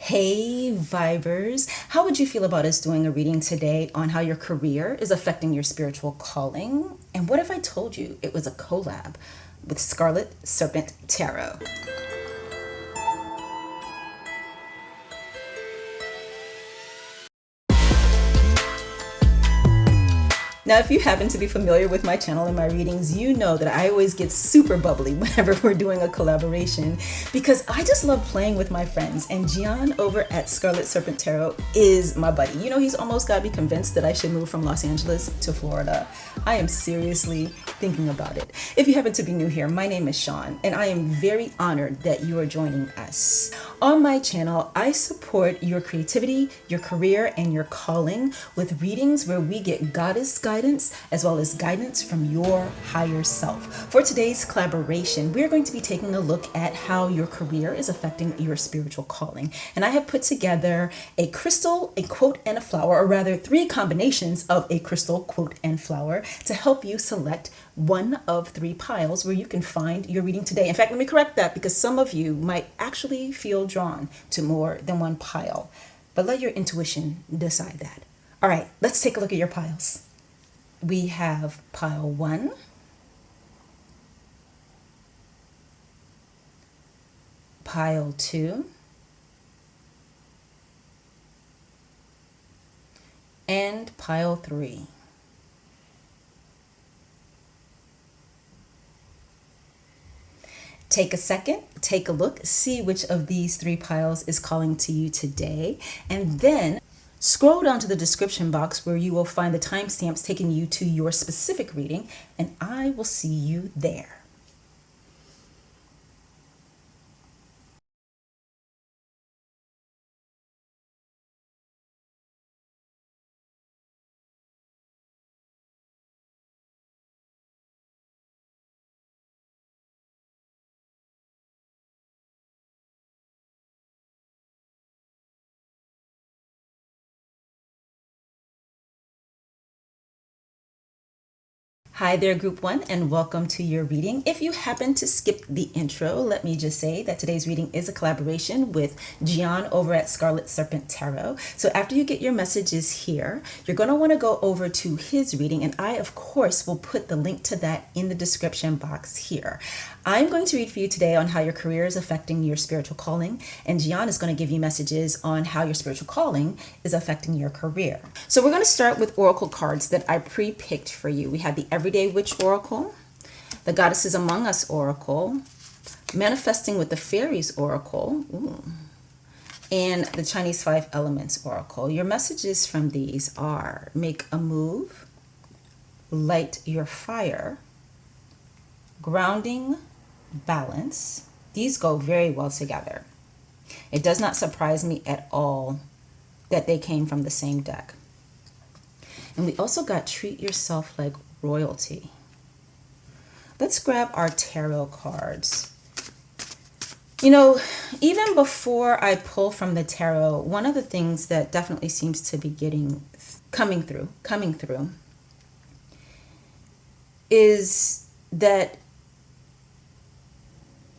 Hey, Vibers. How would you feel about us doing a reading today on how your career is affecting your spiritual calling? And what if I told you it was a collab with Scarlet Serpent Tarot? Now, if you happen to be familiar with my channel and my readings, you know that I always get super bubbly whenever we're doing a collaboration because I just love playing with my friends. And Gian over at Scarlet Serpent Tarot is my buddy. You know, he's almost got me convinced that I should move from Los Angeles to Florida. I am seriously thinking about it. If you happen to be new here, my name is Shon, and I am very honored that you are joining us. On my channel, I support your creativity, your career, and your calling with readings where we get goddess guidance as well as guidance from your higher self. For today's collaboration, we're going to be taking a look at how your career is affecting your spiritual calling. And I have put together a crystal, a quote, and a flower, or rather three combinations of a crystal, quote, and flower to help you select one of three piles where you can find your reading today. In fact, let me correct that because some of you might actually feel drawn to more than one pile, but let your intuition decide that. All right, let's take a look at your piles. We have pile 1, pile 2, and pile 3. Take a second, take a look, see which of these three piles is calling to you today, and then scroll down to the description box where you will find the timestamps taking you to your specific reading, and I will see you there. Hi there, Group 1, and welcome to your reading. If you happen to skip the intro, let me just say that today's reading is a collaboration with Gian over at Scarlet Serpent Tarot. So after you get your messages here, you're going to want to go over to his reading, and I, of course, will put the link to that in the description box here. I'm going to read for you today on how your career is affecting your spiritual calling, and Gian is going to give you messages on how your spiritual calling is affecting your career. So we're going to start with oracle cards that I pre-picked for you. We have the Everyday Witch Oracle, the Goddesses Among Us Oracle, Manifesting with the Fairies Oracle, and the Chinese 5 Elements Oracle. Your messages from these are: make a move, light your fire, grounding, balance. These go very well together. It does not surprise me at all that they came from the same deck. And we also got treat yourself like royalty. Let's grab our tarot cards. You know, even before I pull from the tarot, one of the things that definitely seems to be coming through is that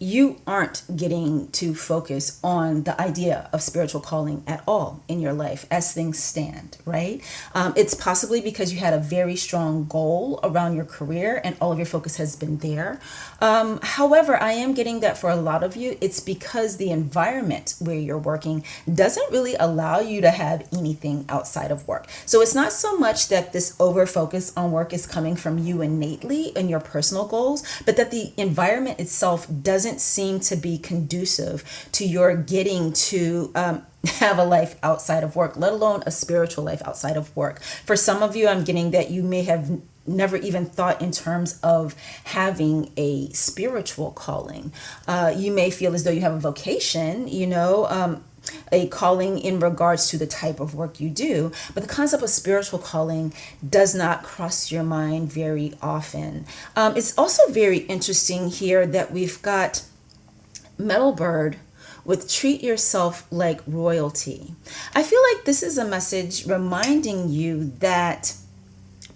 you aren't getting to focus on the idea of spiritual calling at all in your life as things stand, right? It's possibly because you had a very strong goal around your career and all of your focus has been there. However, I am getting that for a lot of you, it's because the environment where you're working doesn't really allow you to have anything outside of work. So it's not so much that this over focus on work is coming from you innately and your personal goals, but that the environment itself doesn't seem to be conducive to your getting to have a life outside of work, let alone a spiritual life outside of work. For some of you, I'm getting that you may have never even thought in terms of having a spiritual calling. You may feel as though you have a vocation, a calling in regards to the type of work you do, but the concept of spiritual calling does not cross your mind very often. It's also very interesting here that we've got Metal Bird with treat yourself like royalty. I feel like this is a message reminding you that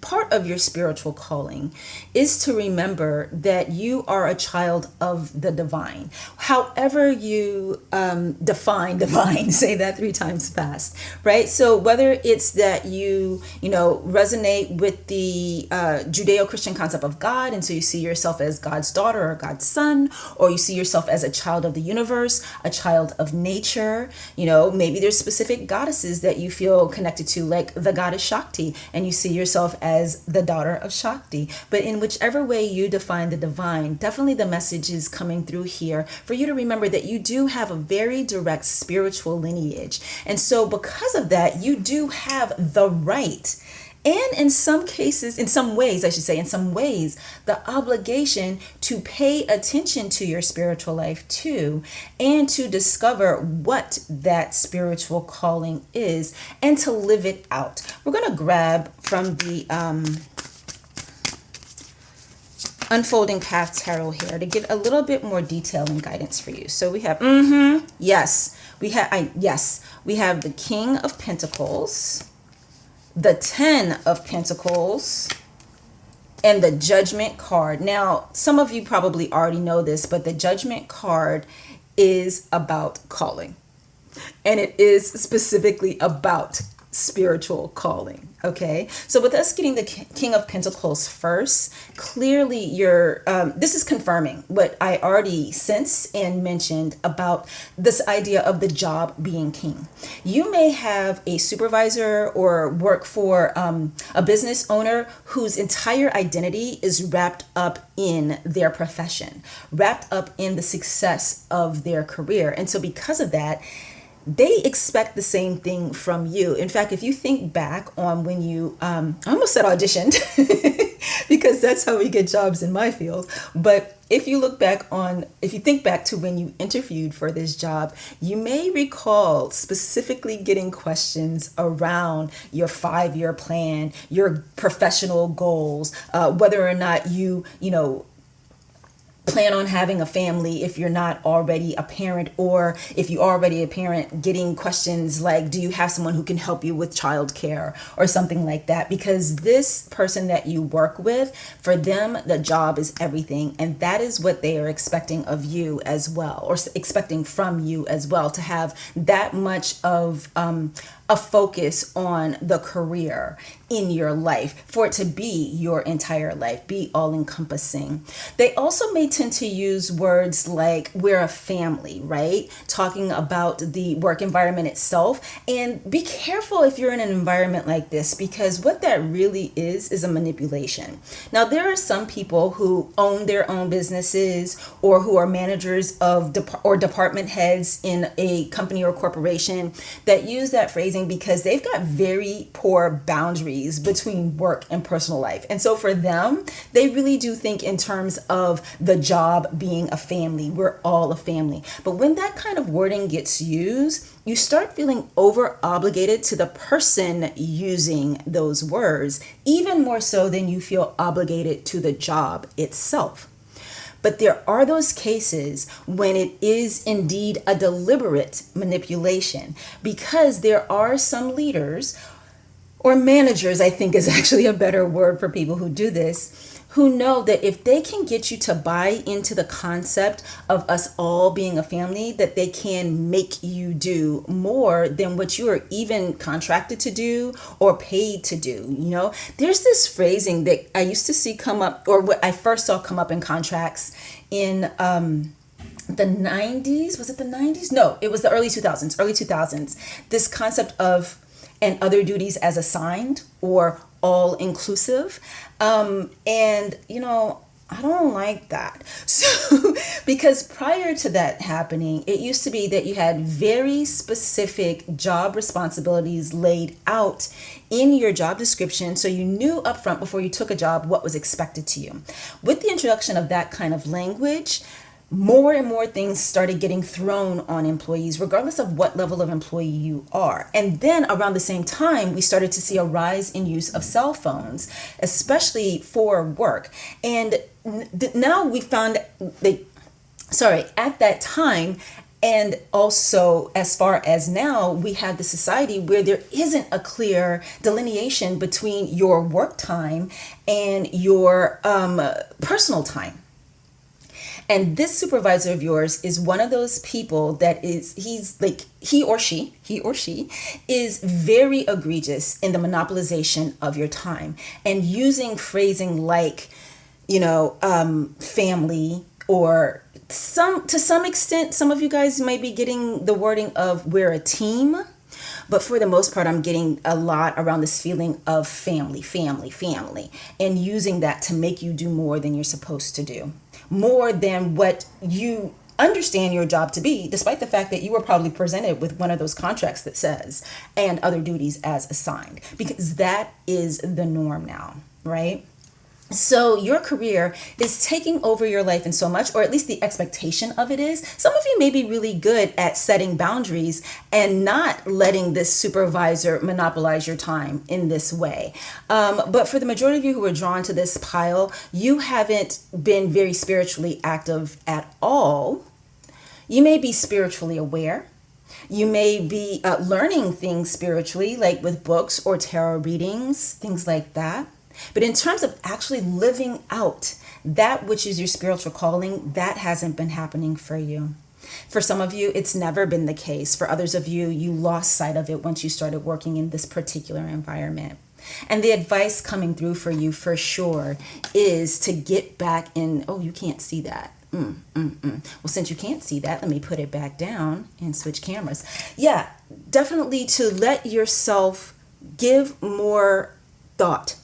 part of your spiritual calling is to remember that you are a child of the divine. However you define divine, say that 3 times fast, right? So whether it's that you know, resonate with the Judeo-Christian concept of God, and so you see yourself as God's daughter or God's son, or you see yourself as a child of the universe, a child of nature, you know, maybe there's specific goddesses that you feel connected to, like the goddess Shakti, and you see yourself as the daughter of Shakti. But in whichever way you define the divine, definitely the message is coming through here for you to remember that you do have a very direct spiritual lineage. And so because of that, you do have the right, and in some cases, in some ways, the obligation to pay attention to your spiritual life too, and to discover what that spiritual calling is and to live it out. We're going to grab from the Unfolding Path Tarot here to give a little bit more detail and guidance for you. So we have, yes, we have the King of Pentacles, the 10 of Pentacles, and the Judgment card. Now, some of you probably already know this, but the Judgment card is about calling, and it is specifically about spiritual calling. Okay, so with us getting the King of Pentacles first, clearly you're this is confirming what I already sensed and mentioned about this idea of the job being king. You may have a supervisor or work for a business owner whose entire identity is wrapped up in their profession, wrapped up in the success of their career. And so because of that, they expect the same thing from you. In fact, if you think back on when you, I almost said auditioned, because that's how we get jobs in my field. But if you think back to when you interviewed for this job, you may recall specifically getting questions around your 5-year plan, your professional goals, whether or not you plan on having a family if you're not already a parent, or if you're already a parent, getting questions like, do you have someone who can help you with childcare or something like that? Because this person that you work with, for them, the job is everything. And that is what they are expecting of you as well, or expecting from you as well, to have that much of a focus on the career in your life, for it to be your entire life, be all encompassing. They also may tend to use words like we're a family, right? Talking about the work environment itself. And be careful if you're in an environment like this, because what that really is a manipulation. Now, there are some people who own their own businesses, or who are managers of department heads in a company or corporation, that use that phrasing because they've got very poor boundaries between work and personal life. And so for them, they really do think in terms of the job being a family. We're all a family. But when that kind of wording gets used, you start feeling over obligated to the person using those words, even more so than you feel obligated to the job itself. But there are those cases when it is indeed a deliberate manipulation, because there are some leaders, or managers, I think is actually a better word for people who do this, who know that if they can get you to buy into the concept of us all being a family, that they can make you do more than what you are even contracted to do or paid to do. You know, there's this phrasing that I used to see come up, or what I first saw come up in contracts in the 90s. Was it the 90s? No, it was the early 2000s. This concept of and other duties as assigned, or all inclusive. And, I don't like that. So, because prior to that happening, it used to be that you had very specific job responsibilities laid out in your job description. So you knew upfront before you took a job what was expected to you. With the introduction of that kind of language, more and more things started getting thrown on employees, regardless of what level of employee you are. And then around the same time, we started to see a rise in use of cell phones, especially for work. And now we found at that time, And also, as far as now, we have the society where there isn't a clear delineation between your work time and your personal time. And this supervisor of yours is one of those people that he or she is very egregious in the monopolization of your time and using phrasing like, family, or to some extent, some of you guys might be getting the wording of we're a team. But for the most part, I'm getting a lot around this feeling of family, and using that to make you do more than you're supposed to do, more than what you understand your job to be, despite the fact that you were probably presented with one of those contracts that says, and other duties as assigned, because that is the norm now, right? So your career is taking over your life in so much, or at least the expectation of it is. Some of you may be really good at setting boundaries and not letting this supervisor monopolize your time in this way. But for the majority of you who are drawn to this pile, you haven't been very spiritually active at all. You may be spiritually aware. You may be learning things spiritually, like with books or tarot readings, things like that. But in terms of actually living out that which is your spiritual calling, that hasn't been happening for you. For some of you, it's never been the case. For others of you, you lost sight of it once you started working in this particular environment. And the advice coming through for you for sure is to get back in. Oh, you can't see that. Well, since you can't see that, let me put it back down and switch cameras. Yeah, definitely to let yourself give more thought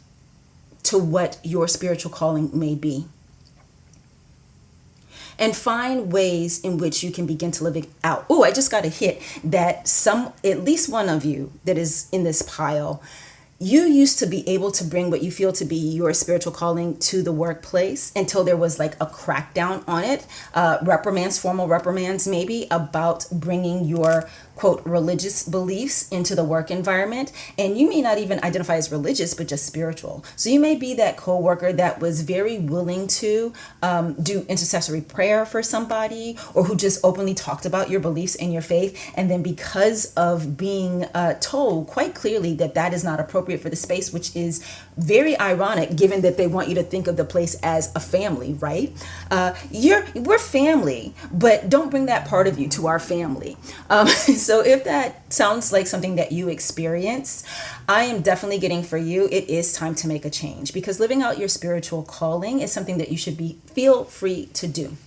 to what your spiritual calling may be. And find ways in which you can begin to live it out. Oh, I just got a hit that at least one of you that is in this pile, you used to be able to bring what you feel to be your spiritual calling to the workplace until there was like a crackdown on it. Formal reprimands maybe, about bringing your quote religious beliefs into the work environment. And you may not even identify as religious, but just spiritual. So you may be that coworker that was very willing to do intercessory prayer for somebody, or who just openly talked about your beliefs and your faith. And then because of being told quite clearly that that is not appropriate for the space, which is very ironic given that they want you to think of the place as a family, right? We're family, but don't bring that part of you to our family. So if that sounds like something that you experience, I am definitely getting for you, it is time to make a change, because living out your spiritual calling is something that you should feel free to do.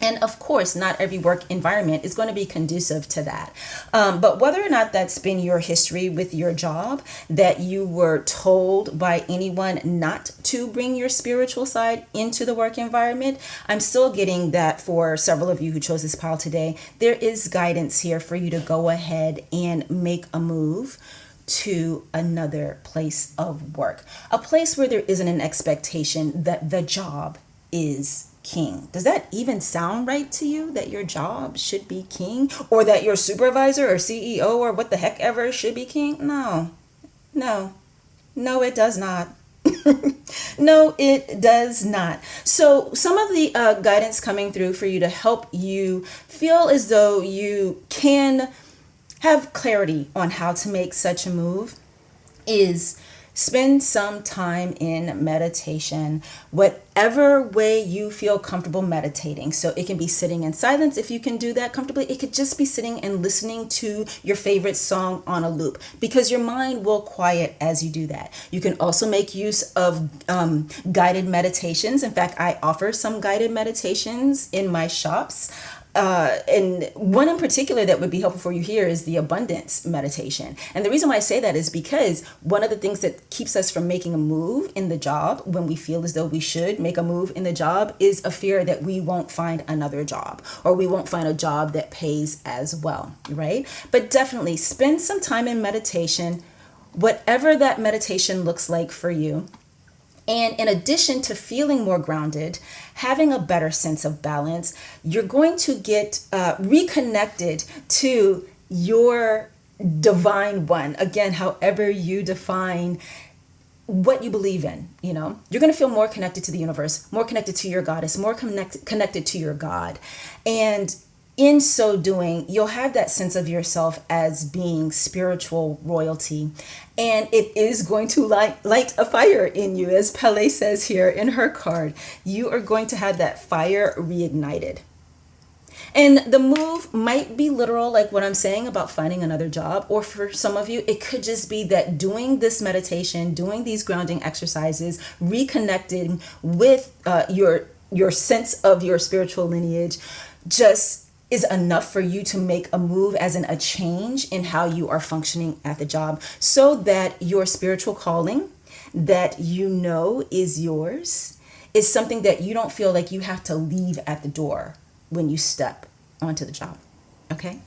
And of course, not every work environment is going to be conducive to that. But whether or not that's been your history with your job, that you were told by anyone not to bring your spiritual side into the work environment, I'm still getting that for several of you who chose this pile today, there is guidance here for you to go ahead and make a move to another place of work, a place where there isn't an expectation that the job is king. Does that even sound right to you, that your job should be king, or that your supervisor or CEO or what the heck ever should be king? No, it does not. No, it does not. So some of the guidance coming through for you to help you feel as though you can have clarity on how to make such a move is spend some time in meditation, whatever way you feel comfortable meditating. So it can be sitting in silence if you can do that comfortably. It could just be sitting and listening to your favorite song on a loop, because your mind will quiet as you do that. You can also make use of guided meditations. In fact, I offer some guided meditations in my shops. And one in particular that would be helpful for you here is the abundance meditation. And the reason why I say that is because one of the things that keeps us from making a move in the job when we feel as though we should make a move in the job is a fear that we won't find another job, or we won't find a job that pays as well, right? But definitely spend some time in meditation, whatever that meditation looks like for you. And in addition to feeling more grounded, having a better sense of balance, you're going to get reconnected to your divine one. Again, however you define what you believe in, you're going to feel more connected to the universe, more connected to your goddess, more connected to your God. And in so doing, you'll have that sense of yourself as being spiritual royalty. And it is going to light a fire in you, as Pele says here in her card. You are going to have that fire reignited. And the move might be literal, like what I'm saying about finding another job. Or for some of you, it could just be that doing this meditation, doing these grounding exercises, reconnecting with your sense of your spiritual lineage just is enough for you to make a move, as in a change in how you are functioning at the job, so that your spiritual calling that you know is yours is something that you don't feel like you have to leave at the door when you step onto the job. Okay?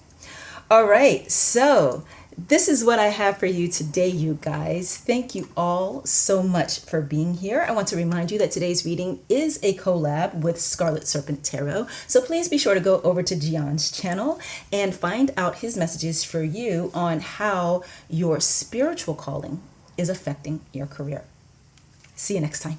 All right. So this is what I have for you today, you guys. Thank you all so much for being here. I want to remind you that today's reading is a collab with Scarlet Serpent Tarot. So please be sure to go over to Gion's channel and find out his messages for you on how your spiritual calling is affecting your career. See you next time.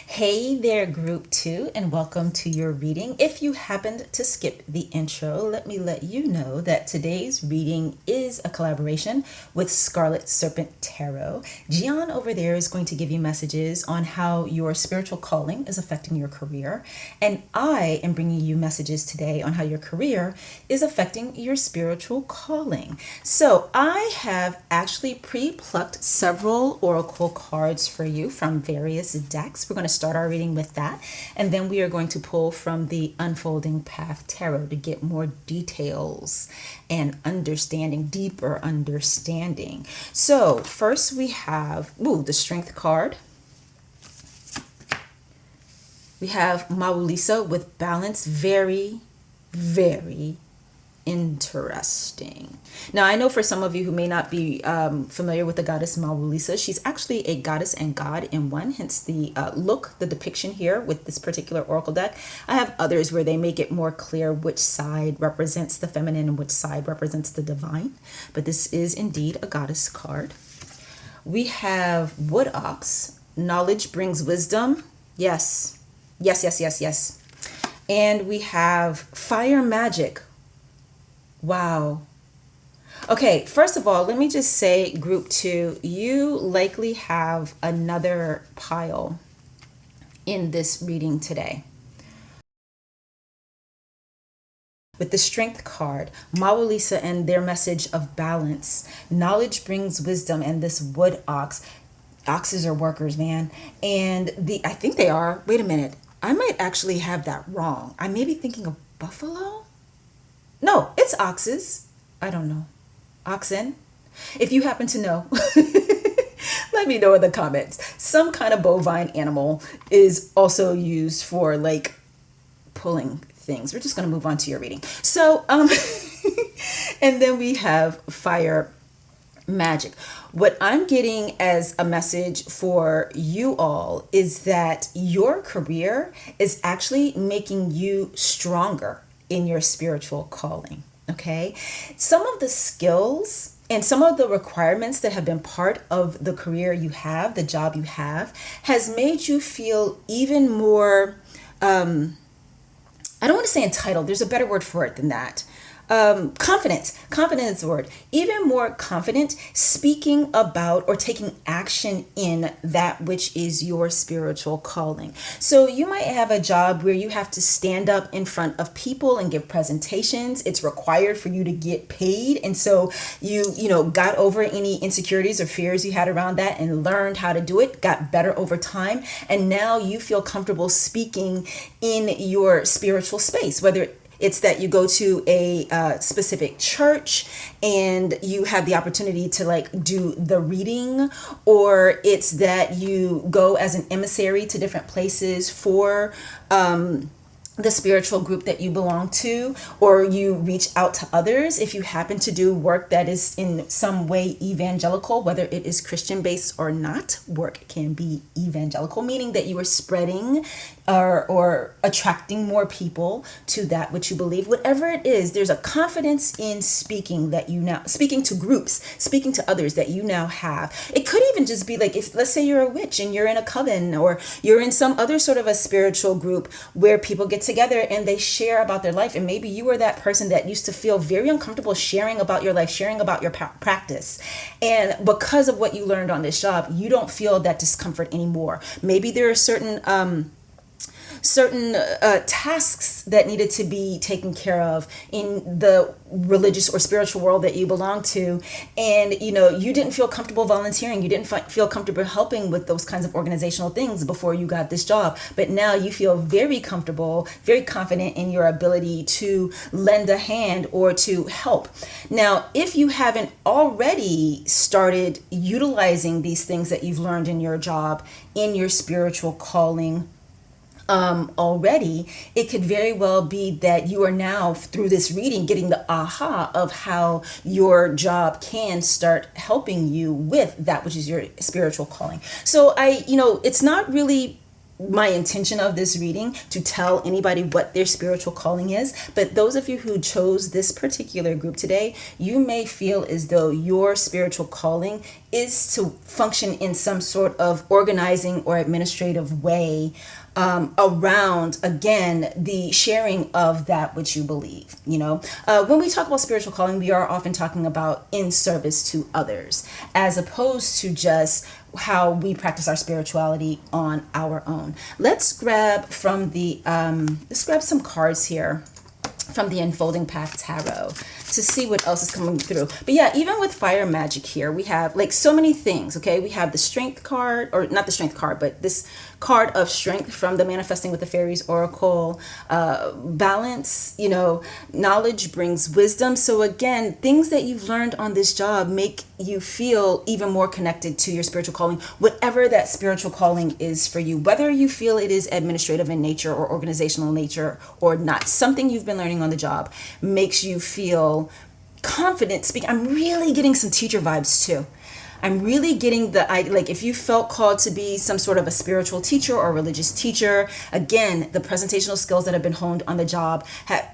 Hey there, group 2, and welcome to your reading. If you happened to skip the intro, let me let you know that today's reading is a collaboration with Scarlet Serpent Tarot. Gian over there is going to give you messages on how your spiritual calling is affecting your career, and I am bringing you messages today on how your career is affecting your spiritual calling. So I have actually pre-plucked several oracle cards for you from various decks. We're going to start our reading with that, and then we are going to pull from the Unfolding Path Tarot to get more details and understanding, deeper understanding. So first we have the Strength card. We have Mawulisa with balance. Very, very interesting. Now, I know for some of you who may not be familiar with the goddess Mawulisa, she's actually a goddess and god in one, hence the the depiction here with this particular oracle deck. I have others where they make it more clear which side represents the feminine and which side represents the divine, but this is indeed a goddess card. We have Wood Ox. Knowledge brings wisdom. Yes. Yes, yes, yes, yes. And we have Fire Magic. Wow. Okay, first of all, let me just say, group 2, you likely have another pile in this reading today. With the Strength card, Mawulisa and their message of balance, knowledge brings wisdom, and this Wood Ox. Oxes are workers, man. And I think they are. Wait a minute. I might actually have that wrong. I may be thinking of buffalo. No, it's oxes. I don't know. Oxen. If you happen to know, let me know in the comments. Some kind of bovine animal is also used for like pulling things. We're just going to move on to your reading. So, and then we have Fire Magic. What I'm getting as a message for you all is that your career is actually making you stronger in your spiritual calling. Okay, some of the skills and some of the requirements that have been part of the career you have, the job you have, has made you feel even more I don't want to say entitled, there's a better word for it than that. Confident is the word. Even more confident speaking about or taking action in that which is your spiritual calling. So you might have a job where you have to stand up in front of people and give presentations. It's required for you to get paid. And so you got over any insecurities or fears you had around that and learned how to do it, got better over time. And now you feel comfortable speaking in your spiritual space, whether it's that you go to a specific church and you have the opportunity to like do the reading, or it's that you go as an emissary to different places for the spiritual group that you belong to, or you reach out to others if you happen to do work that is in some way evangelical, whether it is Christian based or not. Work can be evangelical, meaning that you are spreading or attracting more people to that which you believe. Whatever it is, there's a confidence in speaking that you now, speaking to groups, speaking to others that you now have. It could even just be like, if let's say you're a witch and you're in a coven, or you're in some other sort of a spiritual group where people get together and they share about their life, and maybe you were that person that used to feel very uncomfortable sharing about your life, sharing about your practice, and because of what you learned on this job, you don't feel that discomfort anymore. Maybe there are certain tasks that needed to be taken care of in the religious or spiritual world that you belong to, and you didn't feel comfortable volunteering, you didn't feel comfortable helping with those kinds of organizational things before you got this job, but now you feel very comfortable, very confident in your ability to lend a hand or to help. Now, if you haven't already started utilizing these things that you've learned in your job, in your spiritual calling, already, it could very well be that you are now, through this reading, getting the aha of how your job can start helping you with that which is your spiritual calling. So it's not really my intention of this reading to tell anybody what their spiritual calling is, but those of you who chose this particular group today, you may feel as though your spiritual calling is to function in some sort of organizing or administrative way around, again, the sharing of that which you believe. When we talk about spiritual calling, we are often talking about in service to others, as opposed to just how we practice our spirituality on our own. Let's grab from let's grab some cards here from the Unfolding Path Tarot to see what else is coming through. But yeah, even with fire magic here, we have like so many things, okay? We have the strength card, or not the strength card, but this card of strength from the Manifesting with the Fairies Oracle. Balance, knowledge brings wisdom. So again, things that you've learned on this job make you feel even more connected to your spiritual calling, whatever that spiritual calling is for you, whether you feel it is administrative in nature or organizational nature or not. Something you've been learning on the job makes you feel confident speaking. I'm really getting some teacher vibes too. I'm really getting if you felt called to be some sort of a spiritual teacher or religious teacher, again, the presentational skills that have been honed on the job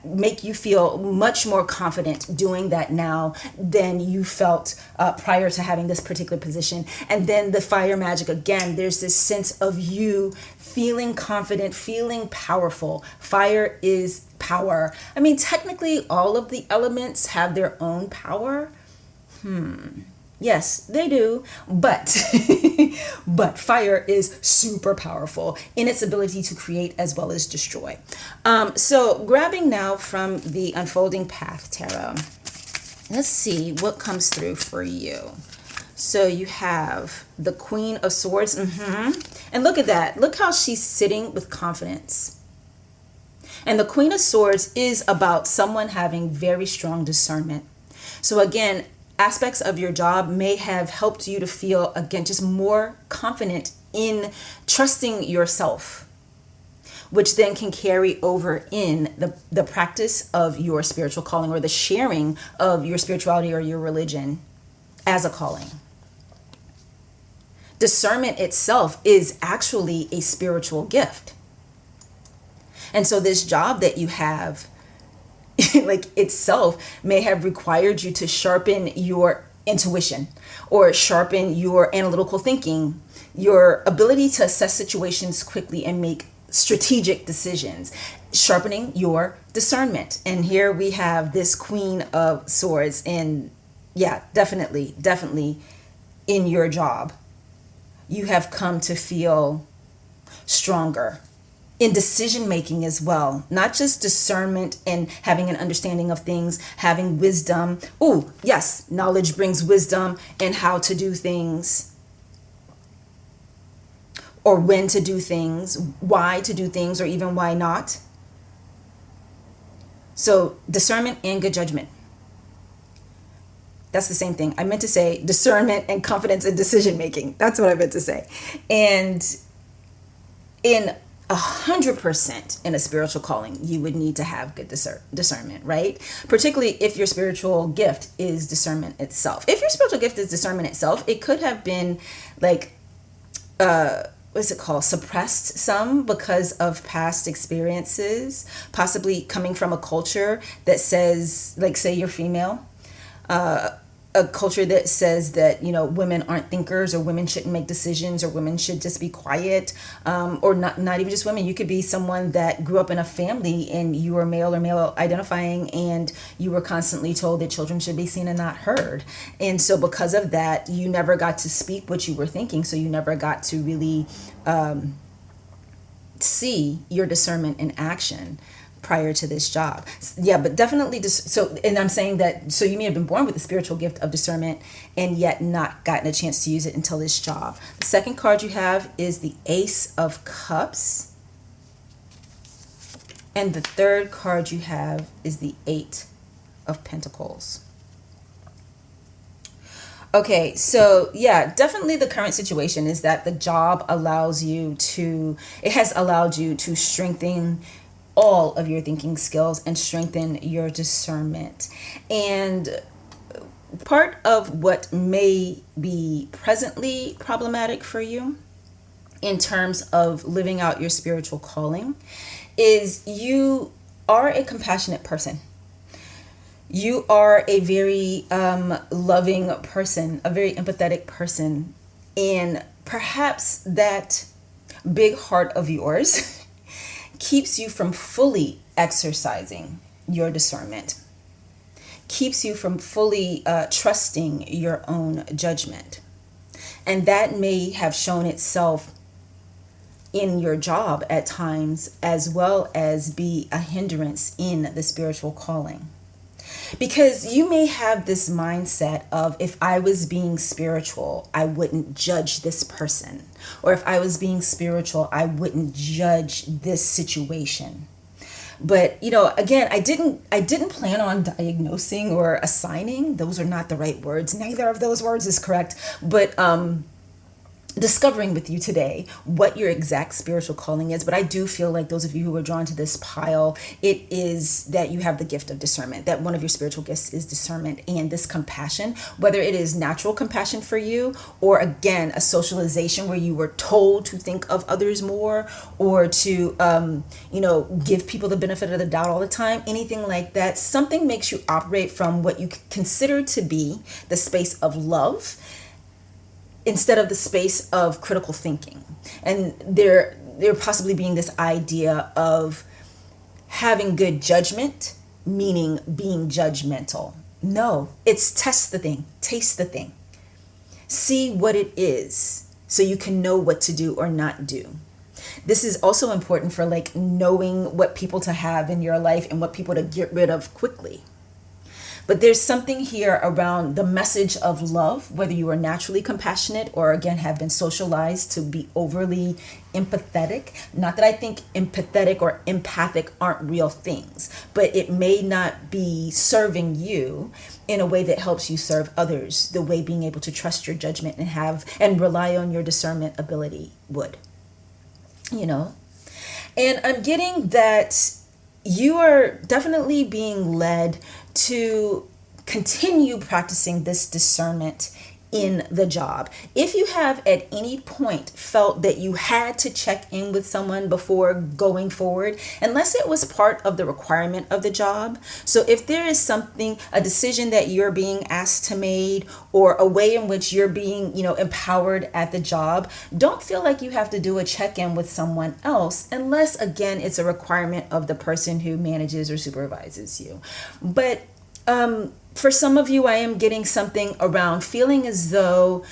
make you feel much more confident doing that now than you felt prior to having this particular position. And then the fire magic, again, there's this sense of you feeling confident, feeling powerful. Fire is power. I mean, technically, all of the elements have their own power. Yes, they do, but but fire is super powerful in its ability to create as well as destroy. So grabbing now from the Unfolding Path Tarot, let's see what comes through for you. So you have the Queen of Swords, and look at that. Look how she's sitting with confidence. And the Queen of Swords is about someone having very strong discernment. So again, aspects of your job may have helped you to feel, again, just more confident in trusting yourself, which then can carry over in the practice of your spiritual calling or the sharing of your spirituality or your religion as a calling. Discernment itself is actually a spiritual gift. And so this job that you have itself may have required you to sharpen your intuition or sharpen your analytical thinking, your ability to assess situations quickly and make strategic decisions, sharpening your discernment. And here we have this Queen of Swords, and yeah, definitely in your job, you have come to feel stronger in decision making as well, not just discernment and having an understanding of things, having wisdom. Oh, yes, knowledge brings wisdom and how to do things, or when to do things, why to do things, or even why not. So discernment and good judgment. That's the same thing. I meant to say discernment and confidence in decision making. That's what I meant to say. And in 100% in a spiritual calling, you would need to have good discernment, right? Particularly if your spiritual gift is discernment itself. If your spiritual gift is discernment itself, it could have been like what's it called, suppressed some because of past experiences, possibly coming from a culture that says, like, say you're female, a culture that says that, you know, women aren't thinkers, or women shouldn't make decisions, or women should just be quiet, or not even just women. You could be someone that grew up in a family and you were male or male identifying, and you were constantly told that children should be seen and not heard. And so because of that, you never got to speak what you were thinking. So you never got to really see your discernment in action prior to this job. Yeah, but definitely so, and I'm saying that, so you may have been born with the spiritual gift of discernment and yet not gotten a chance to use it until this job. The second card you have is the Ace of Cups. And the third card you have is the Eight of Pentacles. Okay, so yeah, definitely the current situation is that the job it has allowed you to strengthen all of your thinking skills and strengthen your discernment. And part of what may be presently problematic for you in terms of living out your spiritual calling is you are a compassionate person. You are a very loving person, a very empathetic person. And perhaps that big heart of yours keeps you from fully exercising your discernment, keeps you from fully trusting your own judgment. And that may have shown itself in your job at times, as well as be a hindrance in the spiritual calling. Because you may have this mindset of, if I was being spiritual, I wouldn't judge this person. Or if I was being spiritual, I wouldn't judge this situation. But, you know, again, I didn't plan on diagnosing or assigning. Those are not the right words. Neither of those words is correct. But discovering with you today what your exact spiritual calling is. But I do feel like those of you who are drawn to this pile, it is that you have the gift of discernment, that one of your spiritual gifts is discernment and this compassion, whether it is natural compassion for you, or again, a socialization where you were told to think of others more, or to, give people the benefit of the doubt all the time, anything like that. Something makes you operate from what you consider to be the space of love, instead of the space of critical thinking. And there possibly being this idea of having good judgment, meaning being judgmental. No, it's test the thing, taste the thing, see what it is, so you can know what to do or not do. This is also important for like knowing what people to have in your life and what people to get rid of quickly. But there's something here around the message of love, whether you are naturally compassionate or again have been socialized to be overly empathetic. Not that I think empathetic or empathic aren't real things, but it may not be serving you in a way that helps you serve others, the way being able to trust your judgment and rely on your discernment ability would. You know? And I'm getting that you are definitely being led to continue practicing this discernment in the job. If you have at any point felt that you had to check in with someone before going forward, unless it was part of the requirement of the job. So if there is something, a decision that you're being asked to make, or a way in which you're being, empowered at the job, don't feel like you have to do a check-in with someone else, unless again, it's a requirement of the person who manages or supervises you. But for some of you, I am getting something around feeling as though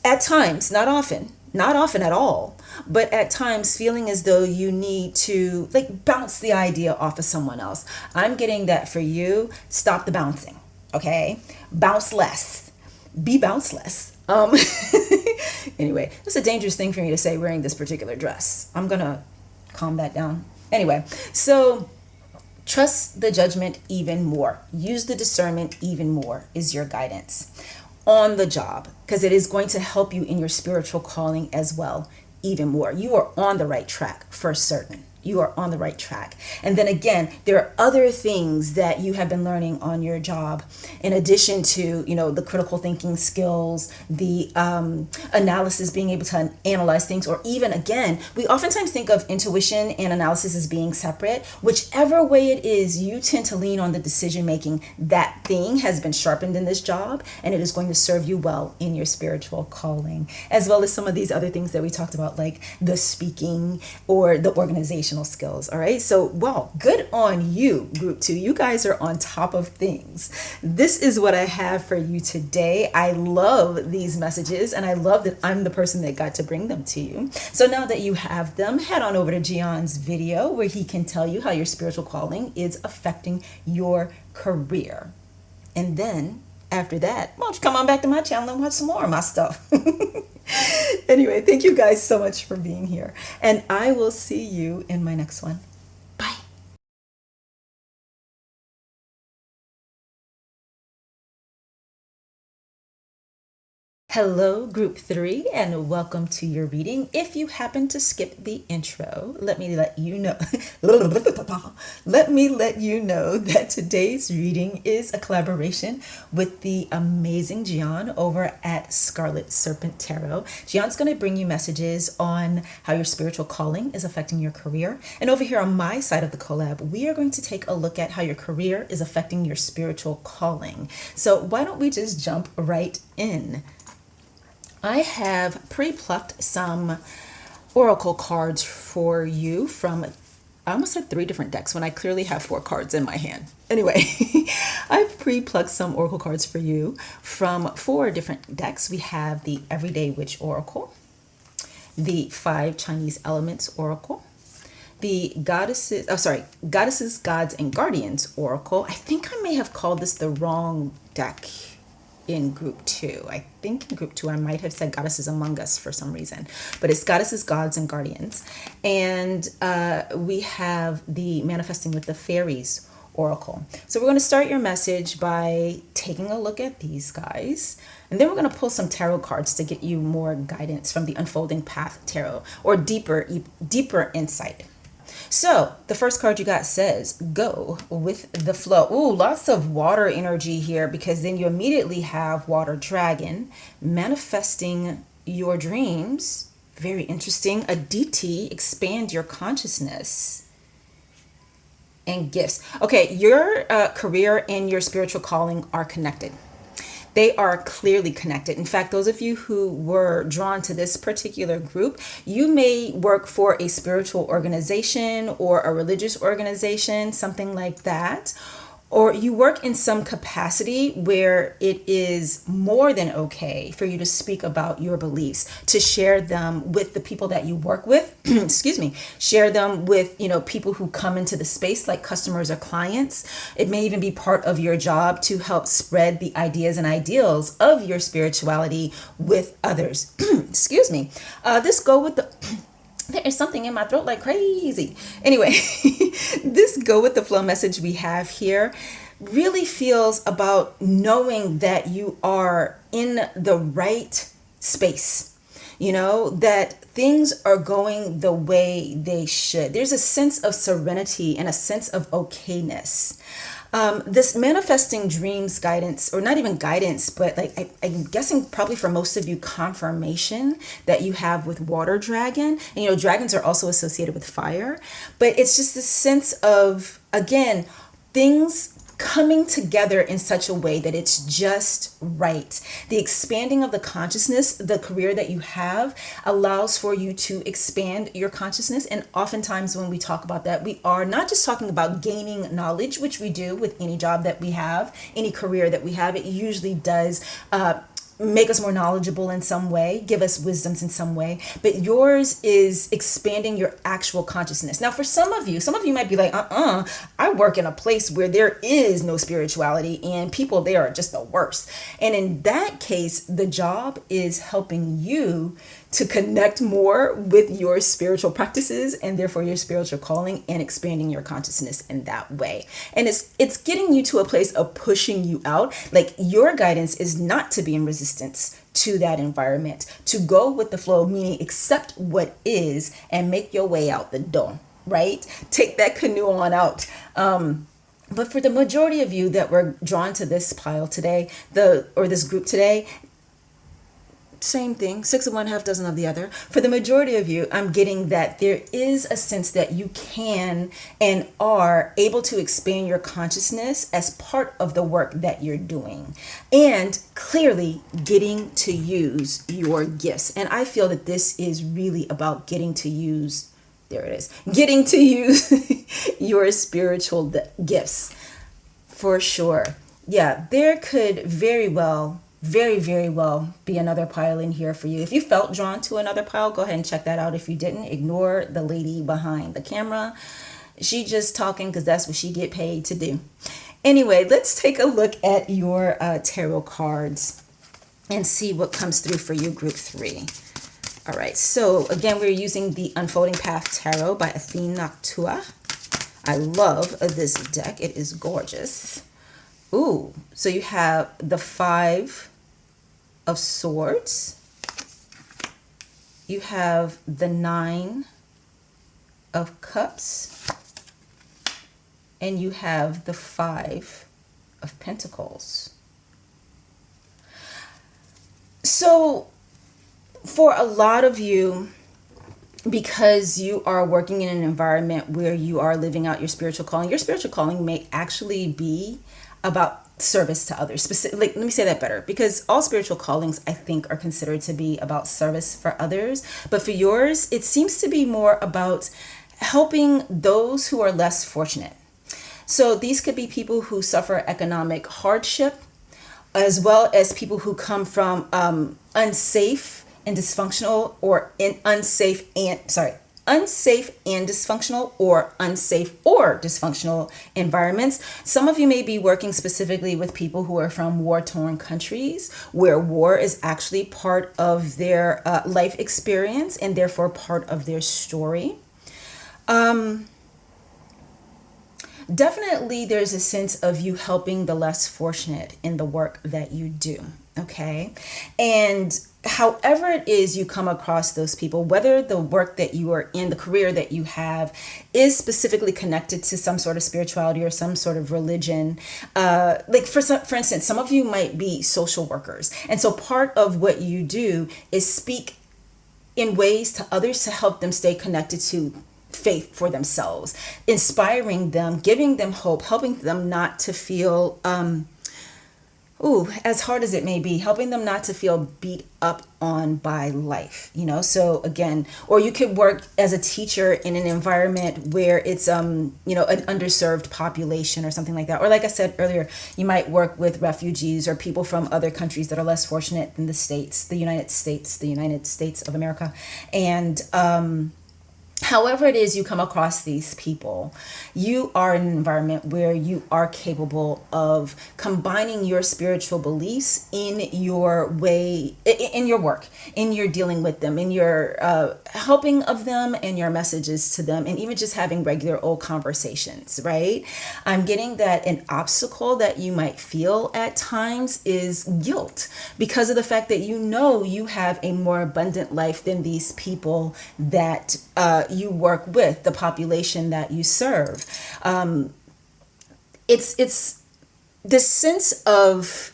at times, not often at all, but at times feeling as though you need to like bounce the idea off of someone else. I'm getting that for you. Stop the bouncing. Okay. Bounce less, be bounce less. Anyway, it's a dangerous thing for me to say wearing this particular dress. I'm going to calm that down. Anyway, so trust the judgment even more. Use the discernment even more is your guidance on the job, because it is going to help you in your spiritual calling as well, even more. You are on the right track for certain. you are on the right track. And then again, there are other things that you have been learning on your job in addition to, the critical thinking skills, the analysis, being able to analyze things, or even again, we oftentimes think of intuition and analysis as being separate. Whichever way it is, you tend to lean on the decision making. That thing has been sharpened in this job, and it is going to serve you well in your spiritual calling, as well as some of these other things that we talked about, like the speaking or the organizational skills. All right. So, well, good on you, group 2. You guys are on top of things. This is what I have for you today. I love these messages, and I love that I'm the person that got to bring them to you. So now that you have them, head on over to Gion's video where he can tell you how your spiritual calling is affecting your career. And then after that, why don't you come on back to my channel and watch some more of my stuff. Anyway, thank you guys so much for being here, and I will see you in my next one. Bye. Hello, group 3, and welcome to your reading. If you happen to skip the intro, let me let you know that today's reading is a collaboration with the amazing Gian over at Scarlet Serpent Tarot. Gian's going to bring you messages on how your spiritual calling is affecting your career. And over here on my side of the collab, we are going to take a look at how your career is affecting your spiritual calling. So why don't we just jump right in? I have pre-plucked some oracle cards for you from, I almost said 3 different decks when I clearly have 4 cards in my hand. Anyway, I've pre-plucked some oracle cards for you from 4 different decks. We have the Everyday Witch Oracle, the 5 Chinese Elements Oracle, the Goddesses, Gods, and Guardians Oracle. I think I may have called this the wrong deck in group 2. I think in group 2 I might have said Goddesses Among Us for some reason, but it's Goddesses, Gods, and Guardians. And we have the Manifesting with the Fairies Oracle. So we're going to start your message by taking a look at these guys, and then we're going to pull some tarot cards to get you more guidance from the Unfolding Path Tarot, or deeper insight. So the first card you got says, go with the flow. Ooh, lots of water energy here, because then you immediately have Water Dragon, manifesting your dreams. Very interesting. Aditi, expand your consciousness. And gifts. Okay, your career and your spiritual calling are connected. They are clearly connected. In fact, those of you who were drawn to this particular group, you may work for a spiritual organization or a religious organization, something like that. Or you work in some capacity where it is more than okay for you to speak about your beliefs, to share them with the people that you work with, excuse me, share them with, people who come into the space like customers or clients. It may even be part of your job to help spread the ideas and ideals of your spirituality with others. Excuse me. This go with the... There is something in my throat like crazy. Anyway, this go with the flow message we have here really feels about knowing that you are in the right space, that things are going the way they should. There's a sense of serenity and a sense of okayness. This manifesting dreams guidance, or not even guidance, but like I'm guessing probably for most of you, confirmation that you have with Water Dragon. And dragons are also associated with fire, but it's just this sense of, again, things coming together in such a way that it's just right. The expanding of the consciousness, the career that you have allows for you to expand your consciousness. And oftentimes when we talk about that, we are not just talking about gaining knowledge, which we do with any job that we have, any career that we have. It usually does make us more knowledgeable in some way, give us wisdoms in some way, but yours is expanding your actual consciousness. Now, for some of you might be like, I work in a place where there is no spirituality and people there are just the worst. And in that case, the job is helping you to connect more with your spiritual practices and therefore your spiritual calling, and expanding your consciousness in that way. And it's getting you to a place of pushing you out. Like, your guidance is not to be in resistance to that environment, to go with the flow, meaning accept what is and make your way out the door. right? Take that canoe on out. But for the majority of you that were drawn to this pile today, or this group today, same thing, six of one, half dozen of the other. For the majority of you, I'm getting that there is a sense that you can and are able to expand your consciousness as part of the work that you're doing, and clearly getting to use your gifts. And I feel that this is really about getting to use, there it is, getting to use your spiritual gifts, for sure. Yeah, there could very well, very well be another pile in here for you. If you felt drawn to another pile, go ahead and check that out. If you didn't, ignore the lady behind the camera. She just talking because that's what she get paid to do. Anyway, let's take a look at your tarot cards and see what comes through for you, group 3. All right, so again, we're using the Unfolding Path Tarot by Athene Noctua. I love this deck. It is gorgeous. Ooh, so you have the 5 of Swords. You have the 9 of Cups. And you have the 5 of Pentacles. So for a lot of you, because you are working in an environment where you are living out your spiritual calling may actually be about service to others. Let me say that better, because all spiritual callings, I think, are considered to be about service for others. But for yours, it seems to be more about helping those who are less fortunate. So these could be people who suffer economic hardship, as well as people who come from unsafe and dysfunctional, or unsafe and dysfunctional, or unsafe or dysfunctional environments. Some of you may be working specifically with people who are from war-torn countries, where war is actually part of their life experience and therefore part of their story. Definitely there's a sense of you helping the less fortunate in the work that you do, okay? And however it is you come across those people, whether the work that you are in, the career that you have, is specifically connected to some sort of spirituality or some sort of religion. Like for instance, some of you might be social workers. And so part of what you do is speak in ways to others to help them stay connected to faith for themselves, inspiring them, giving them hope, helping them not to feel, as hard as it may be, helping them not to feel beat up on by life, So again, or you could work as a teacher in an environment where it's, an underserved population or something like that. Or like I said earlier, you might work with refugees or people from other countries that are less fortunate than the United States of America. And, however it is you come across these people, you are in an environment where you are capable of combining your spiritual beliefs in your way, in your work, in your dealing with them, in your helping of them and your messages to them, and even just having regular old conversations, right? I'm getting that an obstacle that you might feel at times is guilt, because of the fact that you have a more abundant life than these people that you work with, the population that you serve. It's this sense of,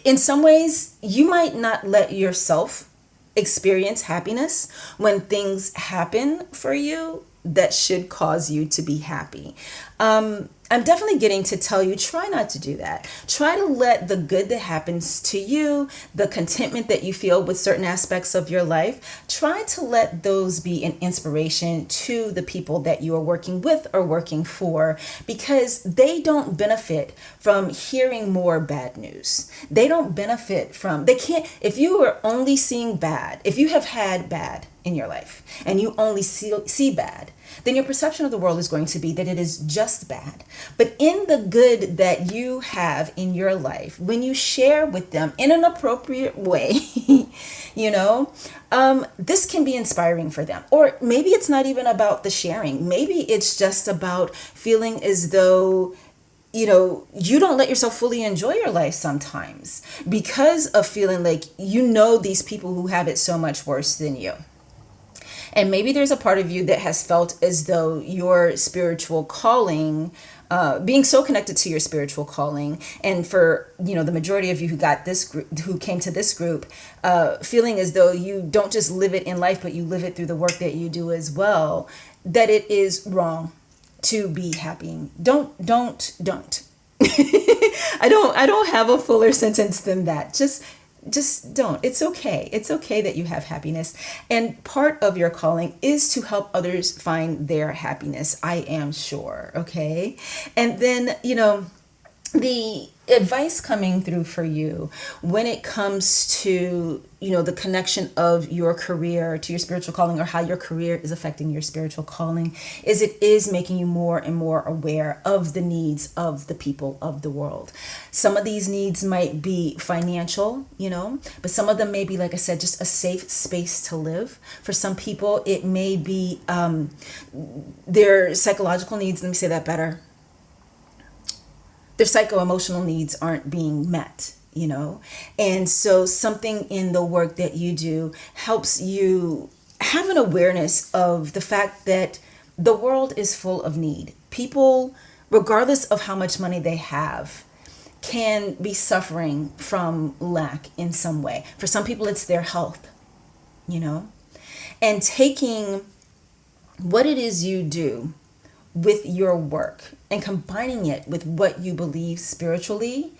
in some ways, you might not let yourself experience happiness when things happen for you that should cause you to be happy. I'm definitely getting to tell you, try not to do that. Try to let the good that happens to you, the contentment that you feel with certain aspects of your life, try to let those be an inspiration to the people that you are working with or working for, because they don't benefit from hearing more bad news. They don't benefit from, if you are only seeing bad, if you have had bad in your life and you only see bad, then your perception of the world is going to be that it is just bad. But in the good that you have in your life, when you share with them in an appropriate way, this can be inspiring for them. Or maybe it's not even about the sharing. Maybe it's just about feeling as though you don't let yourself fully enjoy your life sometimes because of feeling like these people who have it so much worse than you. And maybe there's a part of you that has felt as though your spiritual calling, being so connected to your spiritual calling, and for the majority of you who got this group, who came to this group, feeling as though you don't just live it in life, but you live it through the work that you do as well, that it is wrong to be happy. Don't. I don't have a fuller sentence than that. Just don't. It's okay. It's okay that you have happiness. And part of your calling is to help others find their happiness, I am sure. Okay. And then, the advice coming through for you when it comes to the connection of your career to your spiritual calling, or how your career is affecting your spiritual calling, is it is making you more and more aware of the needs of the people of the world. Some of these needs might be financial, but some of them may be, like I said, just a safe space to live. For some people it may be their psychological needs. Let me say that better. Their psycho-emotional needs aren't being met, and so something in the work that you do helps you have an awareness of the fact that the world is full of need. People, regardless of how much money they have, can be suffering from lack in some way. For some people it's their health, and taking what it is you do with your work and combining it with what you believe spiritually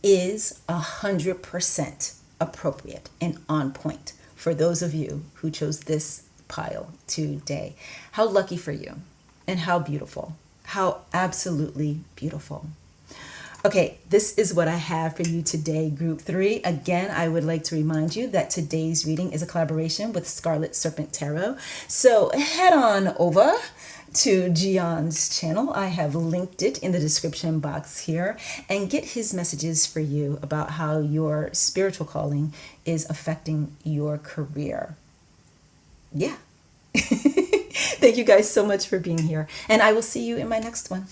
is 100% appropriate and on point for those of you who chose this pile today. How lucky for you, and how beautiful, how absolutely beautiful. Okay, this is what I have for you today, Group 3. Again, I would like to remind you that today's reading is a collaboration with Scarlet Serpent Tarot. So head on over to Gion's channel. I have linked it in the description box here, and get his messages for you about how your spiritual calling is affecting your career. Yeah. Thank you guys so much for being here, and I will see you in my next one.